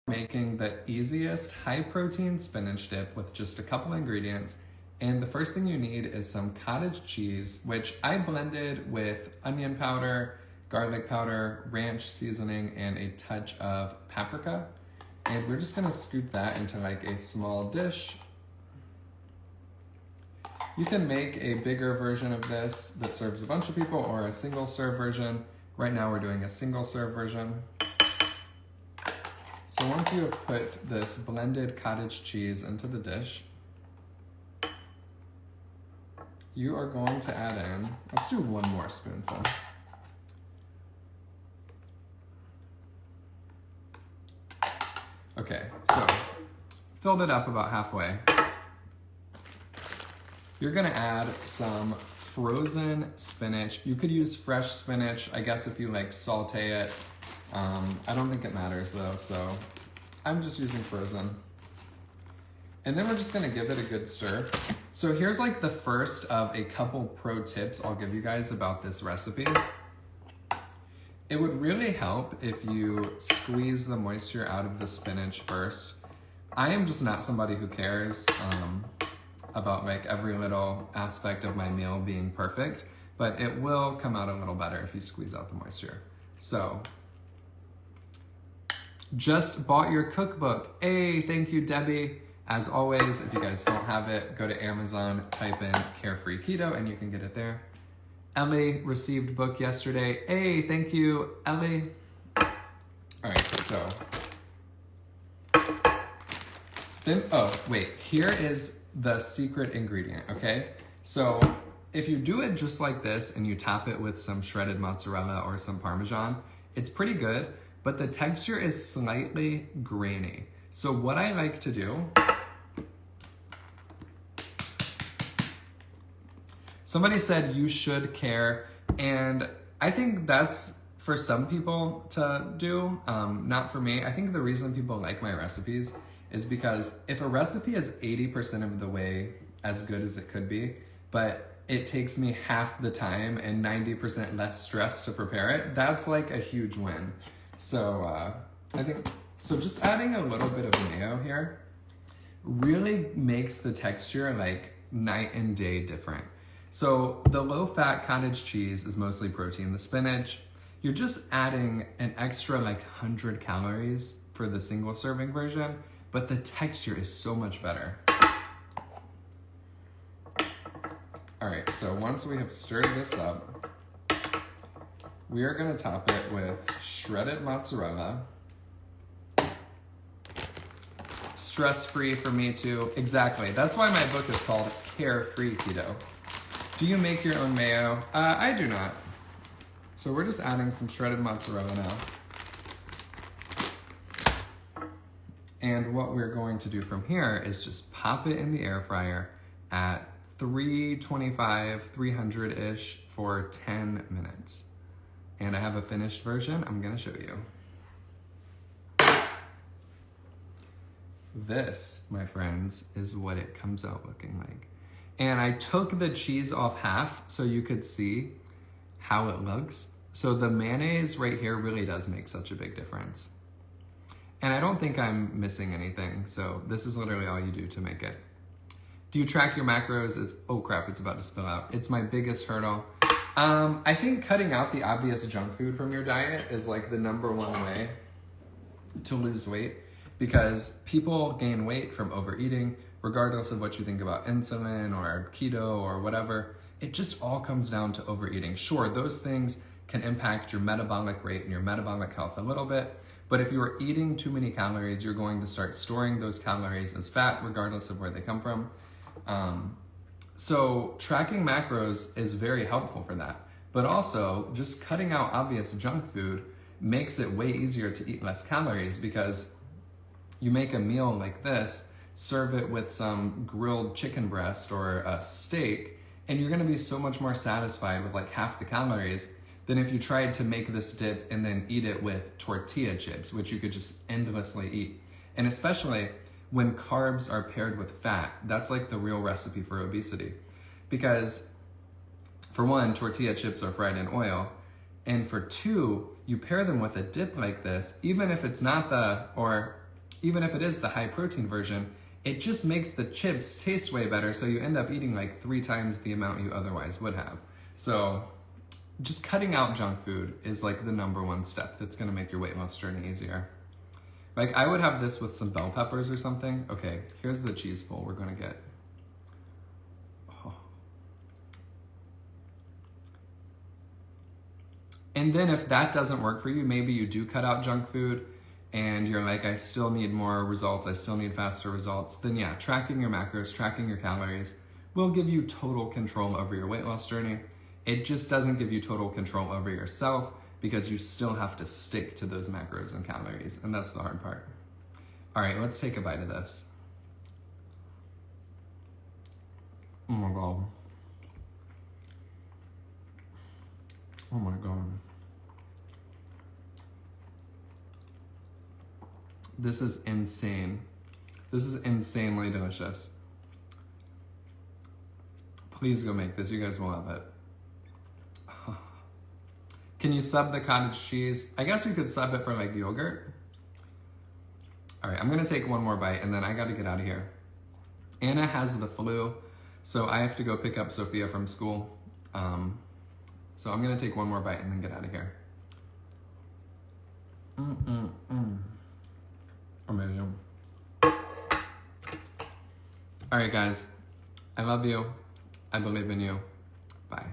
Making the easiest high protein spinach dip with just a couple ingredients. And the first thing you need is some cottage cheese, which I blended with onion powder, garlic powder, ranch seasoning, and a touch of paprika. And we're just gonna scoop that into like a small dish. You can make a bigger version of this that serves a bunch of people or a single serve version. Right now we're doing a single serve version. So once you have put this blended cottage cheese into the dish, you are going to add in, let's do one more spoonful. Okay, so filled it up about halfway. You're gonna add some frozen spinach. You could use fresh spinach, I guess, if you like saute it. I don't think it matters though, so I'm just using frozen. And then we're just gonna give it a good stir. So here's like the first of a couple pro tips I'll give you guys about this recipe. It would really help if you squeeze the moisture out of the spinach first. I am just not somebody who cares about like every little aspect of my meal being perfect, but it will come out a little better if you squeeze out the moisture. So, just bought your cookbook. Hey, thank you, Debbie. As always, if you guys don't have it, go to Amazon, type in Carefree Keto, and you can get it there. Ellie received book yesterday. Hey, thank you, Ellie. All right, so. Then, oh, wait, here is the secret ingredient, okay? So if you do it just like this and you top it with some shredded mozzarella or some Parmesan, it's pretty good, but the texture is slightly grainy. So what I like to do, somebody said you should care, and I think that's for some people to do, not for me. I think the reason people like my recipes is because if a recipe is 80% of the way as good as it could be, but it takes me half the time and 90% less stress to prepare it, that's like a huge win. So I think, so just adding a little bit of mayo here really makes the texture like night and day different. So the low-fat cottage cheese is mostly protein. The spinach, you're just adding an extra like 100 calories for the single serving version, but the texture is so much better. All right, so once we have stirred this up, we are gonna top it with shredded mozzarella. Stress-free for me too, exactly. That's why my book is called Carefree Keto. Do you make your own mayo? I do not. So we're just adding some shredded mozzarella now. And what we're going to do from here is just pop it in the air fryer at 325, 300-ish for 10 minutes. And I have a finished version I'm gonna show you. This, my friends, is what it comes out looking like. And I took the cheese off half so you could see how it looks. So the mayonnaise right here really does make such a big difference. And I don't think I'm missing anything, so this is literally all you do to make it. Do you track your macros? Oh crap, it's about to spill out. It's my biggest hurdle. I think cutting out the obvious junk food from your diet is like the #1 way to lose weight, because people gain weight from overeating, regardless of what you think about insulin or keto or whatever. It just all comes down to overeating. Sure, those things can impact your metabolic rate and your metabolic health a little bit, but if you're eating too many calories, you're going to start storing those calories as fat, regardless of where they come from. So tracking macros is very helpful for that. But also, just cutting out obvious junk food makes it way easier to eat less calories, because you make a meal like this, serve it with some grilled chicken breast or a steak, and you're gonna be so much more satisfied with like half the calories than if you tried to make this dip and then eat it with tortilla chips, which you could just endlessly eat. And especially when carbs are paired with fat, that's like the real recipe for obesity. Because for one, tortilla chips are fried in oil. And for two, you pair them with a dip like this, even if it's not the, or even if it is the high protein version, it just makes the chips taste way better, so you end up eating like 3 times the amount you otherwise would have. So just cutting out junk food is like the #1 step that's gonna make your weight loss journey easier. Like I would have this with some bell peppers or something. Okay, here's the cheese bowl we're gonna get. Oh. And then if that doesn't work for you, maybe you do cut out junk food and you're like, I still need more results, I still need faster results, then yeah, tracking your macros, tracking your calories will give you total control over your weight loss journey. It just doesn't give you total control over yourself because you still have to stick to those macros and calories, and that's the hard part. All right, let's take a bite of this. Oh my God. Oh my God. This is insane. This is insanely delicious. Please go make this, you guys will love it. Can you sub the cottage cheese? I guess you could sub it for like yogurt. All right, I'm gonna take one more bite and then I gotta get out of here. Anna has the flu, so I have to go pick up Sophia from school. So I'm gonna take one more bite and then get out of here. Amazing. All right, guys, I love you. I believe in you. Bye.